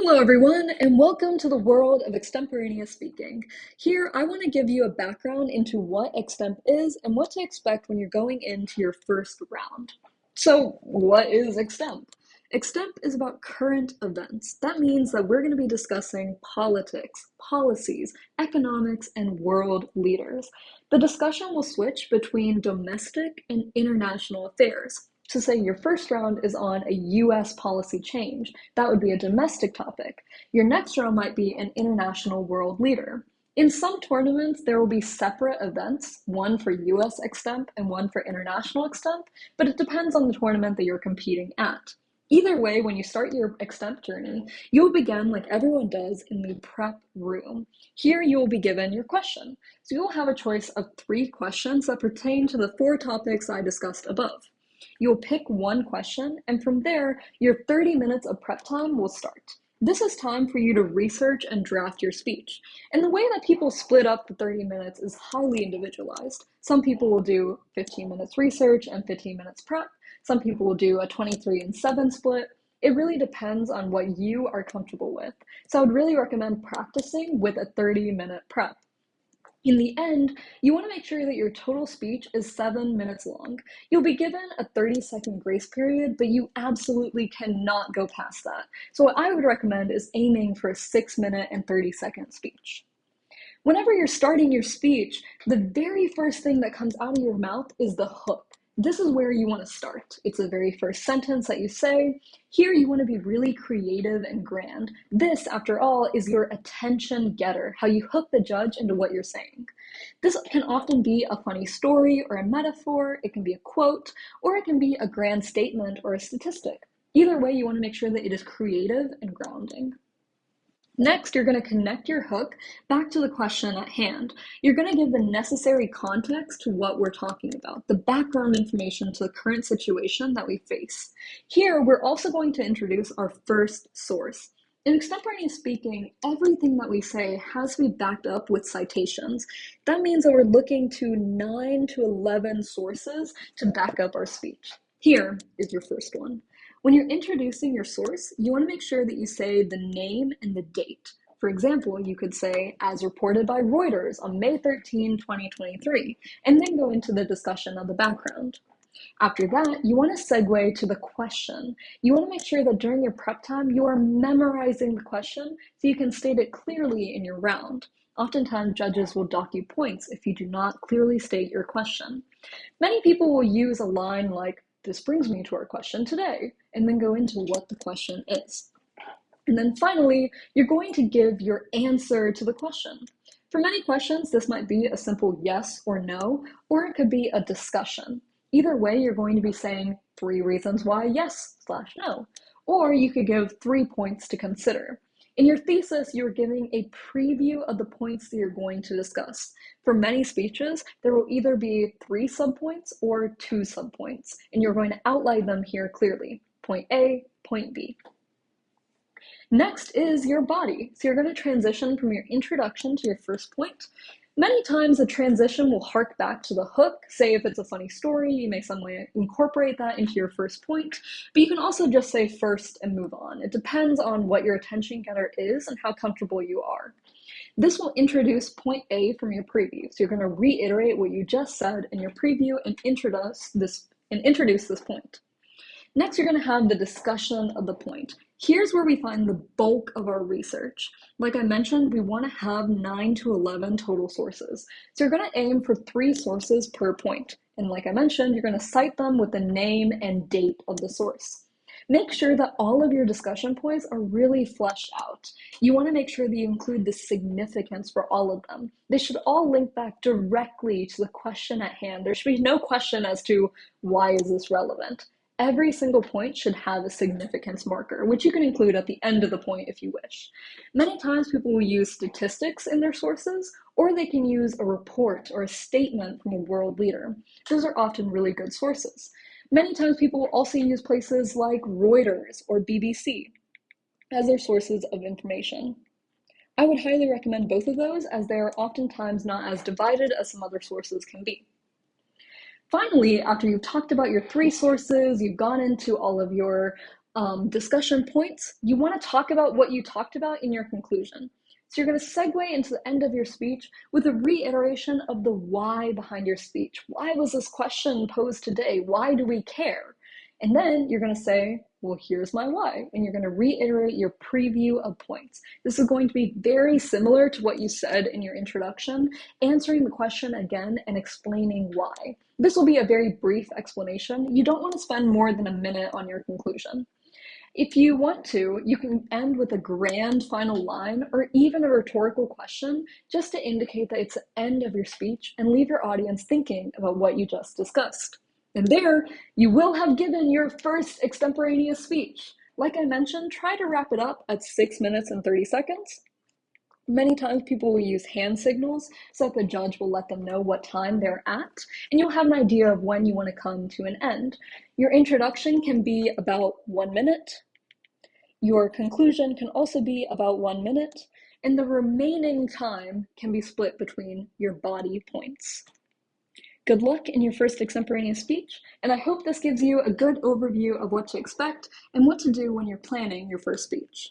Hello everyone, and welcome to the world of extemporaneous speaking. Here, I want to give you a background into what extemp is and what to expect when you're going into your first round. So, what is extemp? Extemp is about current events. That means that we're going to be discussing politics, policies, economics, and world leaders. The discussion will switch between domestic and international affairs. So say your first round is on a US policy change. That would be a domestic topic. Your next round might be an international world leader. In some tournaments, there will be separate events, one for US extemp and one for international extemp, but it depends on the tournament that you're competing at. Either way, when you start your extemp journey, you'll begin like everyone does in the prep room. Here you will be given your question. So you'll have a choice of 3 questions that pertain to the 4 topics I discussed above. You'll pick one question, and from there, your 30 minutes of prep time will start. This is time for you to research and draft your speech. And the way that people split up the 30 minutes is highly individualized. Some people will do 15 minutes research and 15 minutes prep. Some people will do a 23 and 7 split. It really depends on what you are comfortable with. So I would really recommend practicing with a 30-minute prep. In the end, you want to make sure that your total speech is 7 minutes long. You'll be given a 30-second grace period, but you absolutely cannot go past that. So what I would recommend is aiming for a 6-minute and 30-second speech. Whenever you're starting your speech, the very first thing that comes out of your mouth is the hook. This is where you want to start. It's the very first sentence that you say. Here you want to be really creative and grand. This, after all, is your attention getter, how you hook the judge into what you're saying. This can often be a funny story or a metaphor, it can be a quote, or it can be a grand statement or a statistic. Either way, you want to make sure that it is creative and grounding. Next, you're going to connect your hook back to the question at hand. You're going to give the necessary context to what we're talking about, the background information to the current situation that we face. Here, we're also going to introduce our first source. In extemporaneous speaking, everything that we say has to be backed up with citations. That means that we're looking to 9 to 11 sources to back up our speech. Here is your first one. When you're introducing your source, you want to make sure that you say the name and the date. For example, you could say, as reported by Reuters on May 13, 2023, and then go into the discussion of the background. After that, you want to segue to the question. You want to make sure that during your prep time, you are memorizing the question so you can state it clearly in your round. Oftentimes, judges will dock you points if you do not clearly state your question. Many people will use a line like, "This brings me to our question today," and then go into what the question is. And then finally, you're going to give your answer to the question. For many questions, this might be a simple yes or no, or it could be a discussion. Either way, you're going to be saying 3 reasons why yes/no, or you could give 3 points to consider. In your thesis, you're giving a preview of the points that you're going to discuss. For many speeches, there will either be 3 subpoints or 2 subpoints, and you're going to outline them here clearly. Point A, point B. Next is your body. So you're going to transition from your introduction to your first point. Many times the transition will hark back to the hook. Say if it's a funny story, you may some way incorporate that into your first point, but you can also just say first and move on. It depends on what your attention getter is and how comfortable you are. This will introduce point A from your preview. So you're going to reiterate what you just said in your preview and introduce this point. Next, you're going to have the discussion of the point. Here's where we find the bulk of our research. Like I mentioned, we want to have 9 to 11 total sources. So you're going to aim for 3 sources per point. And like I mentioned, you're going to cite them with the name and date of the source. Make sure that all of your discussion points are really fleshed out. You want to make sure that you include the significance for all of them. They should all link back directly to the question at hand. There should be no question as to why is this relevant. Every single point should have a significance marker, which you can include at the end of the point if you wish. Many times people will use statistics in their sources, or they can use a report or a statement from a world leader. Those are often really good sources. Many times people will also use places like Reuters or BBC as their sources of information. I would highly recommend both of those as they are oftentimes not as divided as some other sources can be. Finally, after you've talked about your 3 sources, you've gone into all of your discussion points, you want to talk about what you talked about in your conclusion. So you're going to segue into the end of your speech with a reiteration of the why behind your speech. Why was this question posed today? Why do we care? And then you're going to say, well, here's my why. And you're going to reiterate your preview of points. This is going to be very similar to what you said in your introduction, answering the question again and explaining why. This will be a very brief explanation. You don't want to spend more than a minute on your conclusion. If you want to, you can end with a grand final line or even a rhetorical question just to indicate that it's the end of your speech and leave your audience thinking about what you just discussed. And there, you will have given your first extemporaneous speech. Like I mentioned, try to wrap it up at 6 minutes and 30 seconds. Many times people will use hand signals so that the judge will let them know what time they're at, and you'll have an idea of when you want to come to an end. Your introduction can be about 1 minute. Your conclusion can also be about 1 minute, and the remaining time can be split between your body points. Good luck in your first extemporaneous speech, and I hope this gives you a good overview of what to expect and what to do when you're planning your first speech.